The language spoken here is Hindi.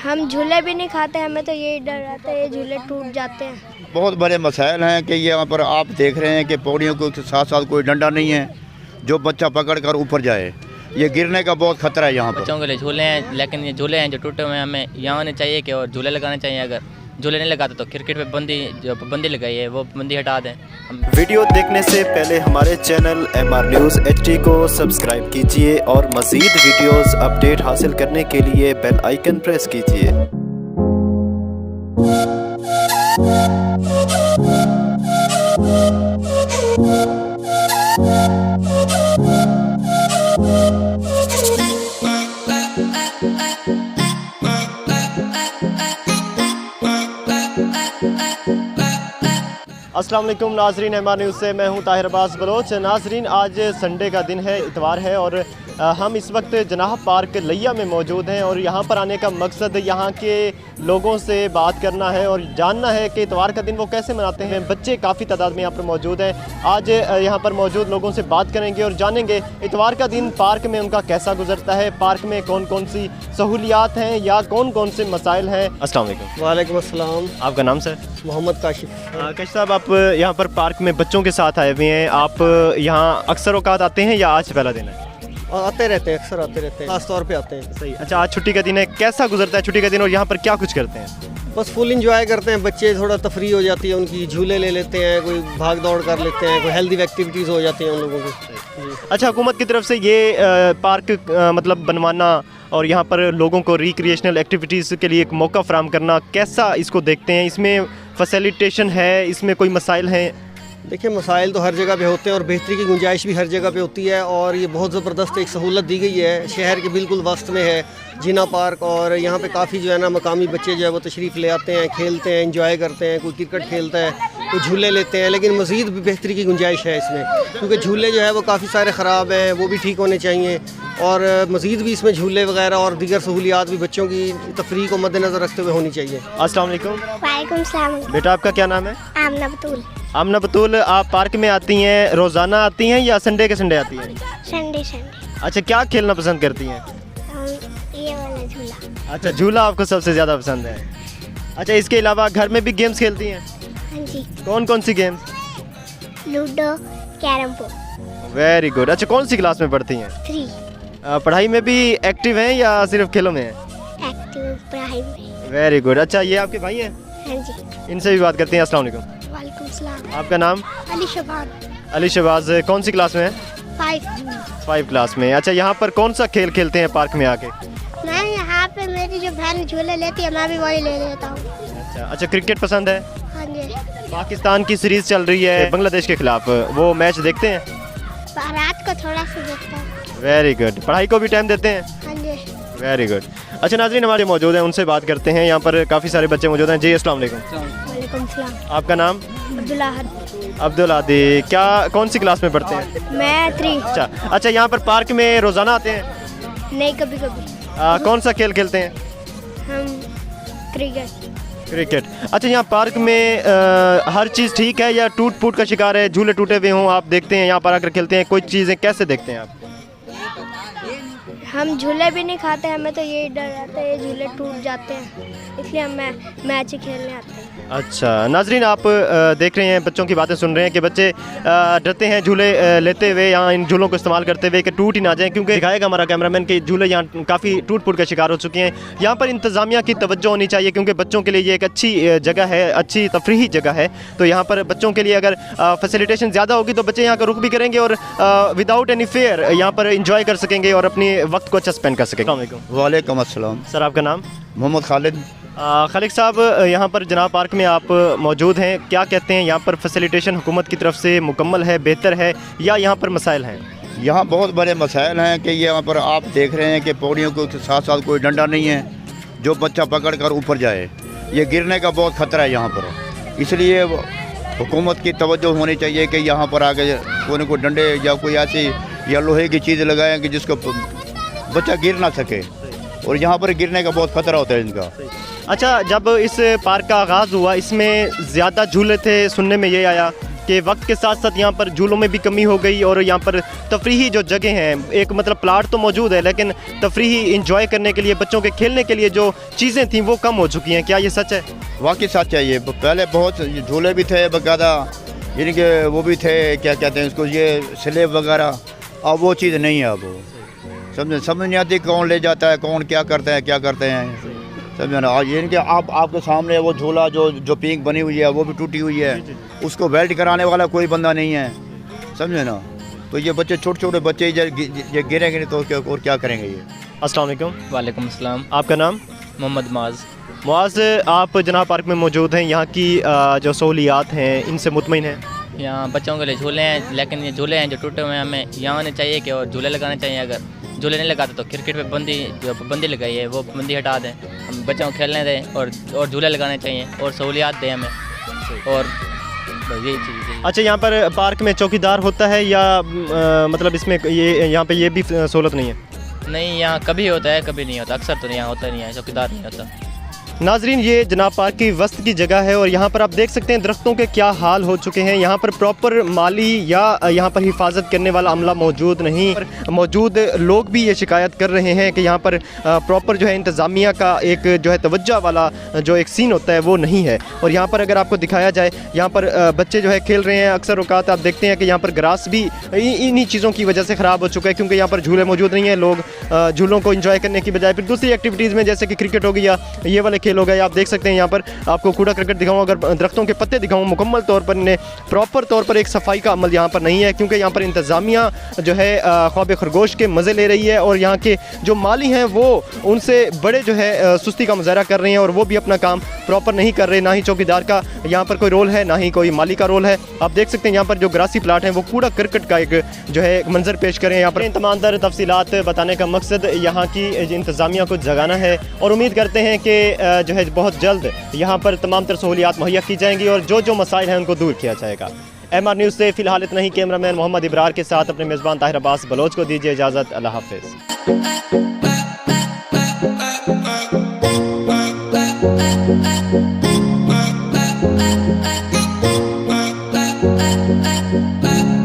हम झूले भी नहीं खाते, हमें तो यही डर रहता है ये झूले टूट जाते हैं। बहुत बड़े मसाइल हैं कि यहाँ पर आप देख रहे हैं कि पौड़ियों के साथ साथ कोई डंडा नहीं है जो बच्चा पकड़ कर ऊपर जाए। ये गिरने का बहुत खतरा है यहाँ पर। बच्चों के लिए झूले हैं, लेकिन ये झूले हैं जो टूटे हुए हैं, हमें यहाँ आने चाहिए कि और झूले लगाने चाहिए। अगर झूले नहीं लगाते तो क्रिकेट पे जो पाबंदी लगाई है वो पाबंदी हटा दें। वीडियो देखने से पहले हमारे चैनल MR News HD को सब्सक्राइब कीजिए और मज़ीद वीडियोस अपडेट हासिल करने के लिए बेल आइकन प्रेस कीजिए। अस्सलाम वालेकुम नाजरीन, MR न्यूज़ से मैं हूं ताहिर अब्बास बलोच। नाजरीन, आज संडे का दिन है, इतवार है और हम इस वक्त जनाह पार्क लिया में मौजूद हैं और यहाँ पर आने का मकसद यहाँ के लोगों से बात करना है और जानना है कि इतवार का दिन वो कैसे मनाते हैं। बच्चे काफ़ी तादाद में यहाँ पर मौजूद हैं। आज यहाँ पर मौजूद लोगों से बात करेंगे और जानेंगे इतवार का दिन पार्क में उनका कैसा गुजरता है, पार्क में कौन कौन सी सहूलियात हैं या कौन कौन से मसाइल हैं। अस्सलाम वालेकुम। वालेकुम अस्सलाम। आपका नाम सर? मोहम्मद काशिफ। काशिफ साहब, आप यहाँ पर पार्क में बच्चों के साथ आए हुए हैं। आप यहाँ अक्सर औकात आते हैं या आज पहला दिन है? आते रहते हैं, अक्सर आते रहते हैं, खास तौर पे आते हैं। सही। अच्छा, आज छुट्टी का दिन है, कैसा गुजरता है छुट्टी का दिन और यहाँ पर क्या कुछ करते हैं? बस फुल इंजॉय करते हैं, बच्चे थोड़ा तफरी हो जाती है उनकी, झूले ले लेते हैं, कोई भाग दौड़ कर लेते हैं, कोई हेल्दी एक्टिविटीज़ हो जाती हैं उन लोगों की। अच्छा, हुकूमत की तरफ से ये पार्क मतलब बनवाना और यहाँ पर लोगों को रिक्रिएशनल एक्टिविटीज़ के लिए एक मौका फराहम करना, कैसा इसको देखते हैं? इसमें फैसिलिटेशन है, इसमें कोई मसाइल हैं? देखिए, मसाइल तो हर जगह पे होते हैं और बेहतरी की गुंजाइश भी हर जगह पे होती है और ये बहुत ज़बरदस्त एक सहूलत दी गई है। शहर के बिल्कुल वस्त में है जीना पार्क और यहाँ पे काफ़ी जो है ना मकामी बच्चे जो है वो तशरीफ़ ले आते हैं, खेलते हैं, इंजॉय करते हैं। कोई क्रिकेट खेलता है, कोई झूले लेते हैं, लेकिन मज़ीद भी बेहतरी की गुंजाइश है इसमें, क्योंकि झूले जो है वो काफ़ी सारे ख़राब हैं, वो भी ठीक होने चाहिए और मज़ीद भी इसमें झूले वगैरह और दीगर सहूलियात भी बच्चों की तफरीह को मद्देनज़र रखते हुए होनी चाहिए। अस्सलाम वालेकुम। वालेकुम सलाम। बेटा, आपका क्या नाम है? आमना बतूल। आमना बतूल, आप पार्क में आती हैं, रोज़ाना आती हैं या संडे के संडे आती हैं? संडे। अच्छा, क्या खेलना पसंद करती हैं? ये वाला झूला। अच्छा, झूला आपको सबसे ज़्यादा पसंद है। अच्छा, इसके अलावा घर में भी गेम्स खेलती हैं? हाँ जी। कौन कौन सी games? Ludo, carrom board. Very good. अच्छा, कौन सी क्लास में पढ़ती हैं? 3। पढ़ाई में भी एक्टिव हैं या सिर्फ खेलों में हैं? एक्टिव पढ़ाई में। Very good. अच्छा, ये आपके भाई हैं? हाँ जी। इनसे भी बात करते हैं। अस्सलाम वालेकुम। वालेकुम सलाम। आपका नाम? अली शबान। अली शहबाज, कौन सी क्लास में है? 5 क्लास में। अच्छा, यहाँ पर कौन सा खेल खेलते हैं पार्क में आके? मैं यहाँ पे मेरी जो बहन झूले लेती है मैं भी वही ले लेता हूँ। अच्छा, क्रिकेट पसंद है? हाँ जी। पाकिस्तान की सीरीज चल रही है बांग्लादेश के खिलाफ, वो मैच देखते हैं? रात को थोड़ा सा देखता हूँ। Very good. पढ़ाई को भी टाइम देते हैं? हाँ जी। Very good. अच्छा नाज़रीन, हमारे मौजूद हैं, उनसे बात करते हैं। यहाँ पर काफ़ी सारे बच्चे मौजूद हैं। जी अस्सलाम वालेकुम। वालेकुम सलाम। आपका नाम? अब्दुल्ला। अब्दुल आदि। क्या कौन सी क्लास में पढ़ते हैं? मैं 3। अच्छा, यहाँ पर पार्क में रोज़ाना आते हैं? नहीं, कभी कभी। कौन सा खेल खेलते हैं? हम क्रिकेट। अच्छा, यहाँ पार्क में हर चीज़ ठीक है या टूट फूट का शिकार है? झूले टूटे हुए हों, आप देखते हैं यहाँ पर आकर खेलते हैं, कोई चीज़ें कैसे देखते हैं आप? हम झूले भी नहीं खाते, हमें तो यही डर रहता है ये झूले टूट जाते हैं, इसलिए हम मैच ही खेलने आते हैं। अच्छा नाजरीन, आप देख रहे हैं, बच्चों की बातें सुन रहे हैं कि बच्चे डरते हैं झूले लेते हुए, यहाँ इन झूलों को इस्तेमाल करते हुए कि टूट ही ना जाएं, क्योंकि दिखाएगा हमारा कैमरामैन कि झूले यहाँ काफ़ी टूट फूट का शिकार हो चुके हैं। यहाँ पर इंतज़ामिया की तवज्जो होनी चाहिए, क्योंकि बच्चों के लिए ये एक अच्छी जगह है, अच्छी तफरीही जगह है। तो यहाँ पर बच्चों के लिए अगर फैसिलिटेशन ज़्यादा होगी तो बच्चे यहाँ का रुक भी करेंगे और विदाउट एनी फेयर यहाँ पर इंजॉय कर सकेंगे और अपने वक्त को अच्छा स्पेंड कर सकेंगे। वालेकुम अस्सलाम। सर, आपका नाम? मोहम्मद खालिद। खालिद साहब, यहाँ पर जनाब पार्क में आप मौजूद हैं, क्या कहते हैं, यहाँ पर फैसिलिटेशन हुकूमत की तरफ से मुकम्मल है, बेहतर है या यहाँ पर मसाइल हैं? यहाँ बहुत बड़े मसाइल हैं कि यहाँ पर आप देख रहे हैं कि पौड़ियों के साथ साथ कोई डंडा नहीं है जो बच्चा पकड़ कर ऊपर जाए। ये गिरने का बहुत ख़तरा है यहाँ पर, इसलिए हुकूमत की तवज्जो होनी चाहिए कि यहाँ पर आगे कोई को डंडे या कोई ऐसी या लोहे की चीज़ लगाएं कि जिसको बच्चा गिर ना सके, और यहाँ पर गिरने का बहुत ख़तरा होता है इनका। अच्छा, जब इस पार्क का आगाज़ हुआ इसमें ज़्यादा झूले थे, सुनने में ये आया कि वक्त के साथ साथ यहाँ पर झूलों में भी कमी हो गई और यहाँ पर तफरीही जो जगह हैं, एक मतलब प्लाट तो मौजूद है लेकिन तफरीही इंजॉय करने के लिए, बच्चों के खेलने के लिए जो चीज़ें थी वो कम हो चुकी हैं, क्या ये सच है? वाकई सच है ये। पहले बहुत झूले भी थे बाकायदा, जिनके वो भी थे, क्या कहते हैं उसको, ये स्लेब वगैरह। अब वो चीज़ नहीं है। अब समझ नहीं आती कौन ले जाता है, कौन क्या करते हैं समझे ना। आज यानी कि आपके सामने वो झूला जो पिंक बनी हुई है वो भी टूटी हुई है, उसको वेल्ड कराने वाला कोई बंदा नहीं है, समझे ना। तो ये बच्चे, छोटे बच्चे ये गिरेंगे नहीं तो और क्या करेंगे ये। अस्सलाम वालेकुम। वालेकुम अस्सलाम। आपका नाम? मोहम्मद मुआज़, आप जनाह पार्क में मौजूद हैं, यहाँ की जो सहूलियात हैं इनसे मुतमईन हैं? यहाँ बच्चों के लिए झूले हैं, लेकिन ये झूले हैं जो टूटे हुए हैं, हमें यहाँ आने चाहिए कि और झूले लगाने चाहिए। अगर झूले नहीं लगाते तो क्रिकेट पे बंदी लगाई है वो बंदी हटा दें, हम बच्चों को खेलने दें और झूले लगाने चाहिए और सहूलियात दें हमें, और यही चीज़ है। अच्छा, यहाँ पर पार्क में चौकीदार होता है या मतलब इसमें ये यहाँ पे ये भी सहूलत नहीं है? नहीं, यहाँ कभी होता है कभी नहीं होता, अक्सर तो यहाँ होता नहीं है, चौकीदार नहीं होता। नाजरीन, ये जनाब पार्क की वस्त की जगह है और यहाँ पर आप देख सकते हैं दरख्तों के क्या हाल हो चुके हैं। यहाँ पर प्रॉपर माली या यहाँ पर हिफाजत करने वाला अमला मौजूद नहीं। मौजूद लोग भी ये शिकायत कर रहे हैं कि यहाँ पर प्रॉपर जो है इंतज़ामिया का एक जो है तवज्जो वाला जो एक सीन होता है वो नहीं है। और यहाँ पर अगर आपको दिखाया जाए, यहाँ पर बच्चे जो है खेल रहे हैं, अक्सर औकात आप देखते हैं कि यहाँ पर ग्रास भी इन्हीं चीज़ों की वजह से ख़राब हो चुका है, क्योंकि यहाँ पर झूले मौजूद नहीं है। लोग झूलों को इंजॉय करने की बजाय फिर दूसरी एक्टिविटीज़ में, जैसे कि क्रिकेट हो गया, ये वाले खेल हो गए। आप देख सकते हैं यहाँ पर आपको कूड़ा करकट दिखाऊं, अगर दरख्तों के पत्ते दिखाऊं, मुकम्मल तौर पर इन्हें प्रॉपर तौर पर एक सफाई का अमल यहाँ पर नहीं है, क्योंकि यहाँ पर इंतज़ामिया जो है ख्वाब खरगोश के मज़े ले रही है और यहाँ के जो माली हैं वो उनसे बड़े जो है सुस्ती का मुजाहरा कर रहे हैं और वो भी अपना काम प्रॉपर नहीं कर रहे। ना ही चौकीदार का यहाँ पर कोई रोल है, ना ही कोई माली का रोल है। आप देख सकते हैं यहाँ पर जो ग्रासी प्लाट हैं वो कूड़ा करकट का एक जो है मंजर पेश करें। यहाँ पर तमाम तर तफसीलात बताने का मकसद यहाँ की इंतज़ामिया को जगाना है और उम्मीद करते हैं कि जो है बहुत जल्द यहाँ पर तमाम तर सहूलियात मुहैया की जाएंगी और जो मसाइल हैं उनको दूर किया जाएगा। MR न्यूज़ से फ़िलहाल इतना ही। कैमरामैन मोहम्मद इब्रार के साथ अपने मेज़बान ताहिर अब्बास बलोच को दीजिए इजाज़त। अल्लाह हाफ़िज़।